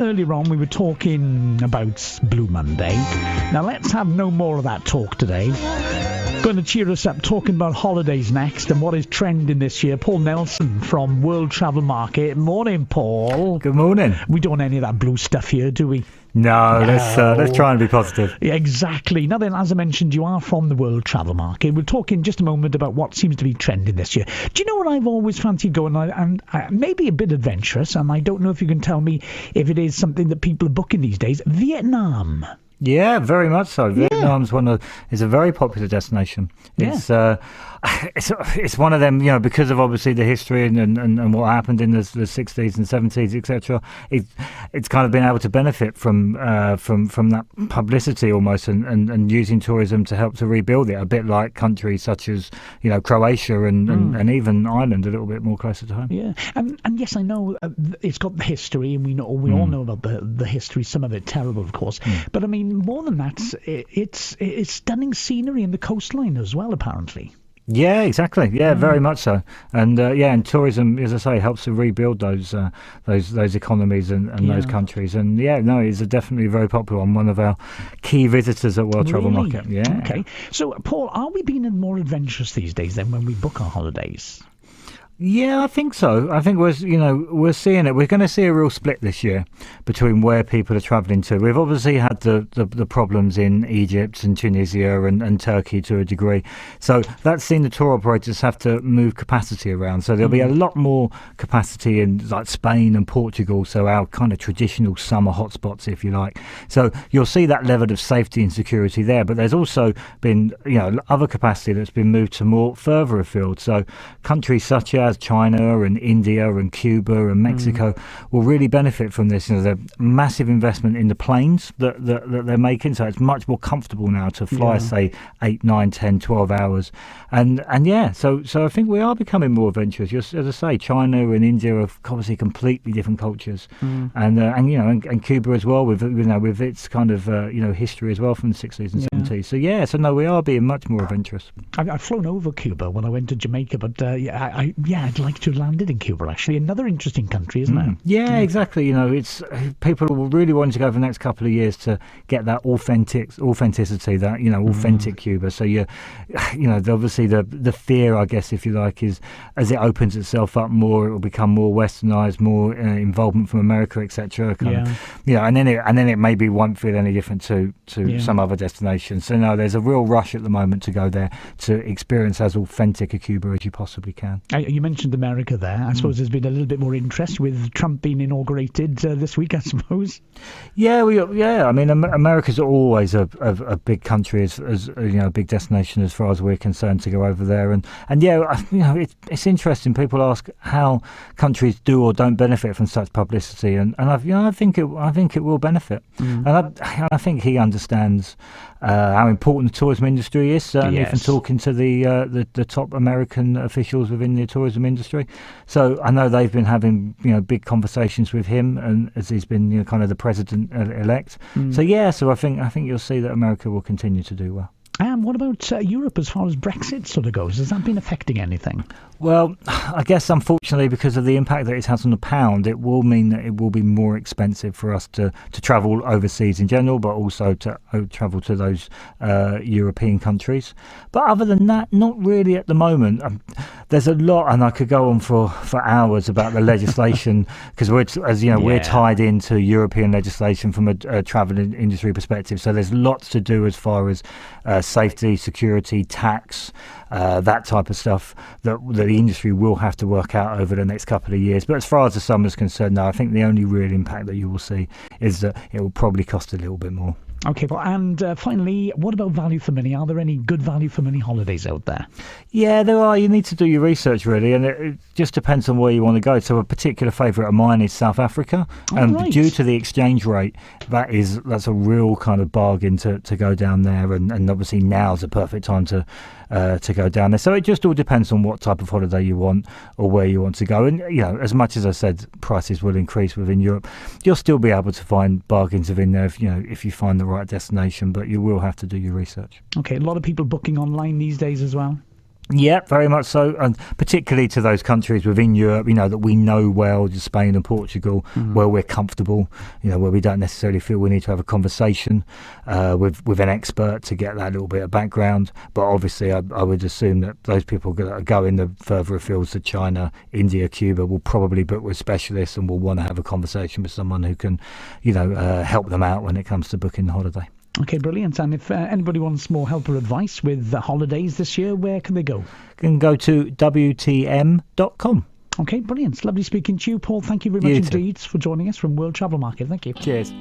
earlier on we were talking about Blue Monday. Now let's have no more of that talk today. Going to cheer us up talking about holidays next and what is trending this year. Paul Nelson from World Travel Market. Morning, Paul. Good morning. We don't want any of that blue stuff here, do we? No. Let's try and be positive. Yeah, exactly. Now then, as I mentioned, you are from the World Travel Market. We'll talk in just a moment about what seems to be trending this year. Do you know what I've always fancied going on? And maybe a bit adventurous, and I don't know if you can tell me if it is something that people are booking these days. Vietnam. Yeah, very much so. Yeah. Vietnam's is a very popular destination. It's it's one of them, because of obviously the history and what happened in the 60s and 70s, etc. It's kind of been able to benefit from that publicity almost and using tourism to help to rebuild it, a bit like countries such as Croatia and even Ireland, a little bit more closer to home. Yeah, and yes, I know it's got the history, and we all know about the history. Some of it terrible, of course, but I mean, more than that, it's stunning scenery in the coastline as well, apparently. Yeah, exactly. Yeah, very much so. And and tourism, as I say, helps to rebuild those economies and those countries. And it's definitely very popular and one of our key visitors at World Travel Market. Yeah. Okay. So, Paul, are we being more adventurous these days than when we book our holidays? Yeah, I think so. I think we're seeing it. We're going to see a real split this year between where people are travelling to. We've obviously had the problems in Egypt and Tunisia and Turkey to a degree. So that's seen the tour operators have to move capacity around. So there'll be a lot more capacity in like Spain and Portugal, so our kind of traditional summer hotspots, if you like. So you'll see that level of safety and security there. But there's also been other capacity that's been moved to more further afield. So countries such as China and India and Cuba and Mexico will really benefit from this. The massive investment in the planes that they're making, so it's much more comfortable now to fly, say, 8, 9, 10, 12 hours. So I think we are becoming more adventurous. As I say, China and India are obviously completely different cultures, and Cuba as well, with its kind of history as well from the 60s and 70s. So we are being much more adventurous. I've flown over Cuba when I went to Jamaica, but I'd like to have landed in Cuba, actually. Another interesting country, isn't it? Yeah, exactly. It's people will really want to go for the next couple of years to get that authenticity, that authentic Cuba. So obviously the fear, I guess, if you like, is as it opens itself up more, it will become more westernized, more involvement from America, etc. And then it maybe won't feel any different to some other destinations. So no, there's a real rush at the moment to go there to experience as authentic a Cuba as you possibly can. You mentioned America there. I suppose there's been a little bit more interest with Trump being inaugurated this week, I suppose. Yeah. I mean, America's always a big country, as a big destination as far as we're concerned to go over there. And it's interesting. People ask how countries do or don't benefit from such publicity, and I think it will benefit. And I think he understands how important the tourism industry is. Certainly, from talking to the top American officials within the tourism industry. So I know they've been having big conversations with him, and as he's been kind of the president elect. So I think you'll see that America will continue to do well. And what about Europe as far as Brexit sort of goes? Has that been affecting anything? Well, I guess unfortunately, because of the impact that it has on the pound, it will mean that it will be more expensive for us to travel overseas in general, but also to travel to those European countries. But other than that, not really at the moment. There's a lot, and I could go on for hours about the legislation, because we're tied into European legislation from a travel industry perspective. So there's lots to do as far as safety, security, tax, that type of stuff that the industry will have to work out over the next couple of years. But as far as the summer's concerned, no, I think the only real impact that you will see is that it will probably cost a little bit more. Okay, well, and finally, what about value for money? Are there any good value for money holidays out there? Yeah, there are. You need to do your research, really, and it just depends on where you want to go. So a particular favourite of mine is South Africa. Right. Due to the exchange rate, that's a real kind of bargain to go down there, and obviously now's the perfect time to go down there. So it just all depends on what type of holiday you want or where you want to go. And as much as I said, prices will increase within Europe, you'll still be able to find bargains within there if you find the right destination, but you will have to do your research. Okay, a lot of people booking online these days as well. Yeah, very much so, and particularly to those countries within Europe, that we know well, just Spain and Portugal, where we're comfortable, where we don't necessarily feel we need to have a conversation with an expert to get that little bit of background. But obviously, I would assume that those people that are going the further afield to China, India, Cuba will probably book with specialists and will want to have a conversation with someone who can, help them out when it comes to booking the holiday. Okay, brilliant. And if anybody wants more help or advice with the holidays this year, where can they go? You can go to WTM.com. Okay, brilliant. Lovely speaking to you, Paul. Thank you very much indeed for joining us from World Travel Market. Thank you. Cheers.